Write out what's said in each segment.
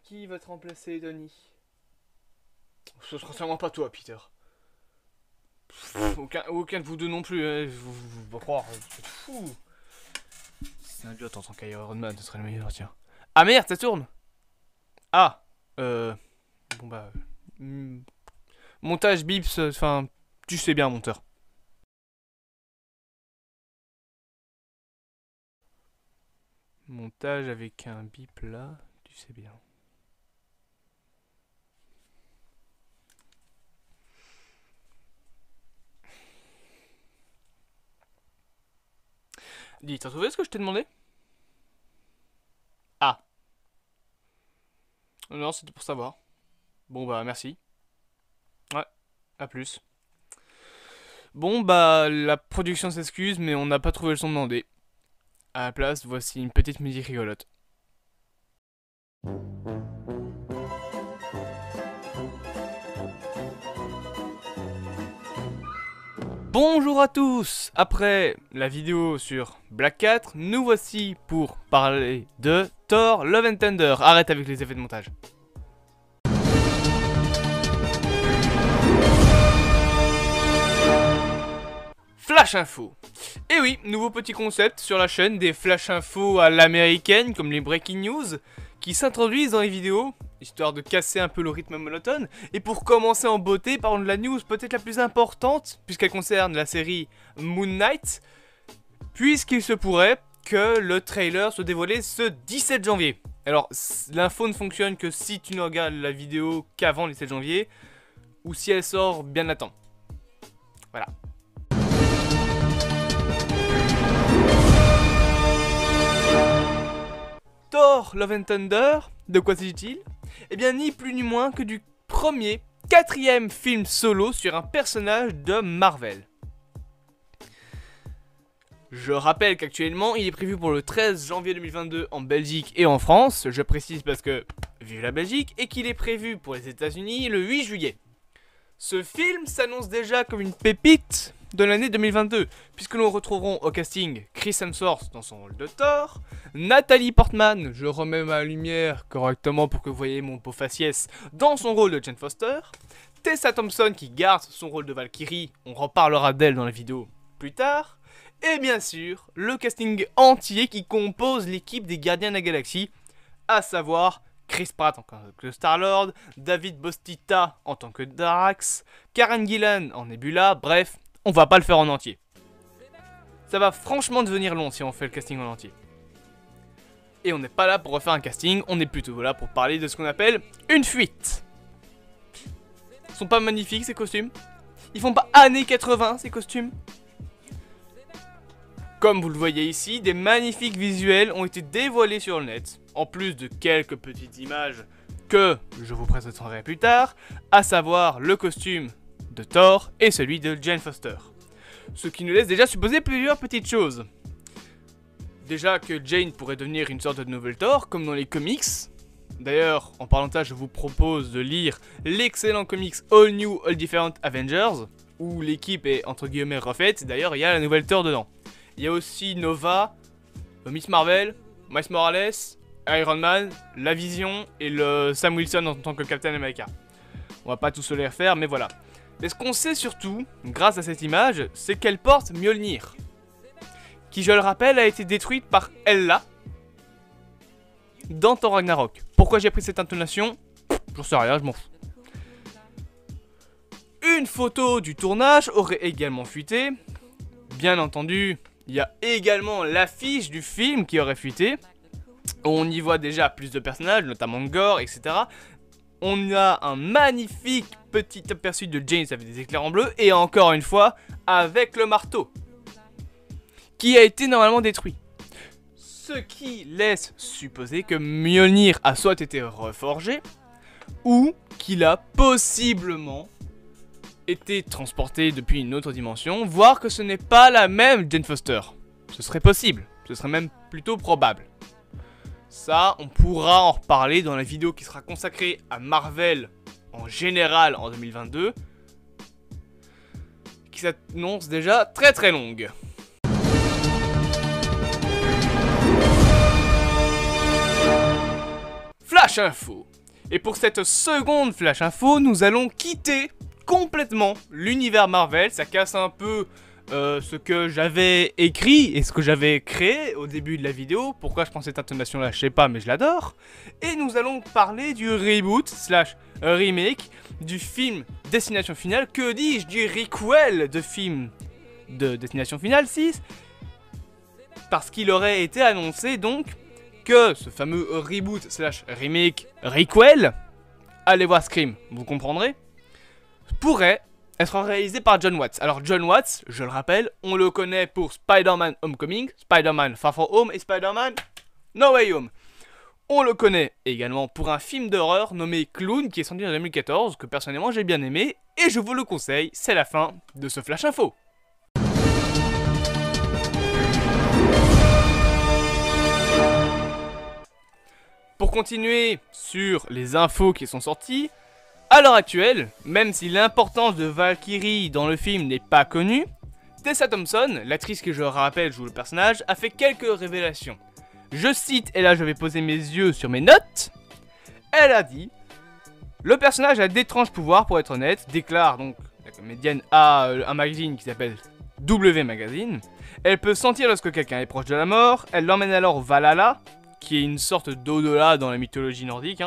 Qui va te remplacer, Donnie? Ce sera sûrement pas toi, Peter. Aucun de vous deux non plus, hein. Vous pas croire, vous êtes fous. C'est un idiot en tant qu'Iron Man, ce serait le meilleur, tiens. Ah merde, ça tourne. Ah, bon bah... montage bips, enfin, tu sais bien, monteur. Montage avec un bip là, tu sais bien. Dis, t'as trouvé ce que je t'ai demandé? Ah. Non, c'était pour savoir. Bon bah, merci. Ouais, à plus. Bon bah, la production s'excuse, mais on n'a pas trouvé le son demandé. À la place, voici une petite musique rigolote. Bonjour à tous. Après la vidéo sur Black 4, nous voici pour parler de Thor Love and Thunder. Arrête avec les effets de montage. Flash Info. Et oui, nouveau petit concept sur la chaîne, des Flash Info à l'américaine, comme les Breaking News, qui s'introduisent dans les vidéos, histoire de casser un peu le rythme monotone. Et pour commencer en beauté, parlons de la news peut-être la plus importante, puisqu'elle concerne la série Moon Knight, puisqu'il se pourrait que le trailer soit dévoilé ce 17 janvier. Alors, l'info ne fonctionne que si tu ne regardes la vidéo qu'avant le 17 janvier, ou si elle sort bien à temps. Voilà. Thor Love and Thunder, de quoi s'agit-il? Eh bien, ni plus ni moins que du quatrième film solo sur un personnage de Marvel. Je rappelle qu'actuellement, il est prévu pour le 13 janvier 2022 en Belgique et en France, je précise parce que, vive la Belgique, et qu'il est prévu pour les États-Unis le 8 juillet. Ce film s'annonce déjà comme une pépite de l'année 2022, puisque nous retrouverons au casting Chris Hemsworth dans son rôle de Thor, Nathalie Portman, je remets ma lumière correctement pour que vous voyez mon beau faciès, dans son rôle de Jane Foster, Tessa Thompson qui garde son rôle de Valkyrie, on reparlera d'elle dans la vidéo plus tard, et bien sûr, le casting entier qui compose l'équipe des Gardiens de la Galaxie, à savoir Chris Pratt en tant que Star-Lord, David Bostita en tant que Drax, Karen Gillan en Nebula, bref, on va pas le faire en entier. Ça va franchement devenir long si on fait le casting en entier. Et on n'est pas là pour refaire un casting, on est plutôt là pour parler de ce qu'on appelle une fuite. Ils sont pas magnifiques ces costumes? Ils font pas années 80 ces costumes? Comme vous le voyez ici, des magnifiques visuels ont été dévoilés sur le net, en plus de quelques petites images que je vous présenterai plus tard, à savoir le costume de Thor et celui de Jane Foster. Ce qui nous laisse déjà supposer plusieurs petites choses. Déjà que Jane pourrait devenir une sorte de nouvelle Thor, comme dans les comics. D'ailleurs, en parlant de ça, je vous propose de lire l'excellent comics All New, All Different Avengers, où l'équipe est entre guillemets refaite. D'ailleurs, il y a la nouvelle Thor dedans. Il y a aussi Nova, Miss Marvel, Miles Morales, Iron Man, La Vision et le Sam Wilson en tant que Captain America. On va pas tous se les refaire, mais voilà. Mais ce qu'on sait surtout, grâce à cette image, c'est qu'elle porte Mjolnir, qui, je le rappelle, a été détruite par Hela dans Thor Ragnarok. Pourquoi j'ai pris cette intonation? J'en sais rien, je m'en fous. Une photo du tournage aurait également fuité. Bien entendu, il y a également l'affiche du film qui aurait fuité. On y voit déjà plus de personnages, notamment Gore, etc. On a un magnifique petit aperçu de Jane avec des éclairs en bleu. Et encore une fois, avec le marteau, qui a été normalement détruit. Ce qui laisse supposer que Mjolnir a soit été reforgé, ou qu'il a possiblement été transporté depuis une autre dimension, voire que ce n'est pas la même Jane Foster. Ce serait possible, ce serait même plutôt probable. Ça, on pourra en reparler dans la vidéo qui sera consacrée à Marvel en général en 2022, qui s'annonce déjà très très longue. Flash Info. Et pour cette seconde Flash Info, nous allons quitter complètement l'univers Marvel. Ça casse un peu ce que j'avais écrit et ce que j'avais créé au début de la vidéo. Pourquoi je prends cette intonation là, je sais pas, mais je l'adore. Et nous allons parler du reboot slash remake du film Destination Finale. Que dis-je, du requel de film de Destination Finale 6. Parce qu'il aurait été annoncé donc que ce fameux reboot slash remake requel, allez voir Scream, vous comprendrez, pourrait être réalisé par Jon Watts. Alors Jon Watts, je le rappelle, on le connaît pour Spider-Man Homecoming, Spider-Man Far From Home et Spider-Man No Way Home. On le connaît également pour un film d'horreur nommé Clown qui est sorti en 2014, que personnellement j'ai bien aimé, et je vous le conseille, c'est la fin de ce Flash Info. Pour continuer sur les infos qui sont sorties, à l'heure actuelle, même si l'importance de Valkyrie dans le film n'est pas connue, Tessa Thompson, l'actrice que je rappelle joue le personnage, a fait quelques révélations. Je cite, et là je vais poser mes yeux sur mes notes, elle a dit « Le personnage a d'étranges pouvoirs pour être honnête, déclare donc la comédienne à un magazine qui s'appelle W Magazine. Elle peut sentir lorsque quelqu'un est proche de la mort, elle l'emmène alors au Valhalla, qui est une sorte d'au-delà dans la mythologie nordique.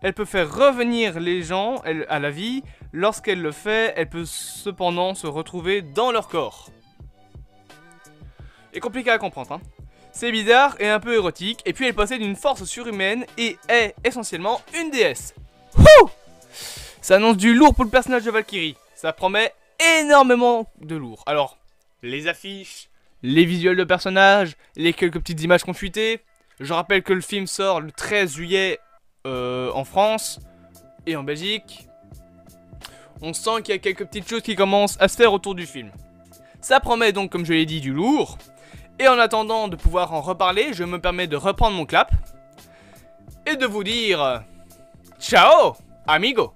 Elle peut faire revenir les gens à la vie. Lorsqu'elle le fait, elle peut cependant se retrouver dans leur corps. C'est compliqué à comprendre. C'est bizarre et un peu érotique. Et puis elle possède une force surhumaine et est essentiellement une déesse. Wouh! Ça annonce du lourd pour le personnage de Valkyrie. Ça promet énormément de lourd. Alors, les affiches, les visuels de personnages, les quelques petites images qu'on fuitées. Je rappelle que le film sort le 13 juillet en France et en Belgique. On sent qu'il y a quelques petites choses qui commencent à se faire autour du film. Ça promet donc, comme je l'ai dit, du lourd. Et en attendant de pouvoir en reparler, je me permets de reprendre mon clap et de vous dire ciao, amigo.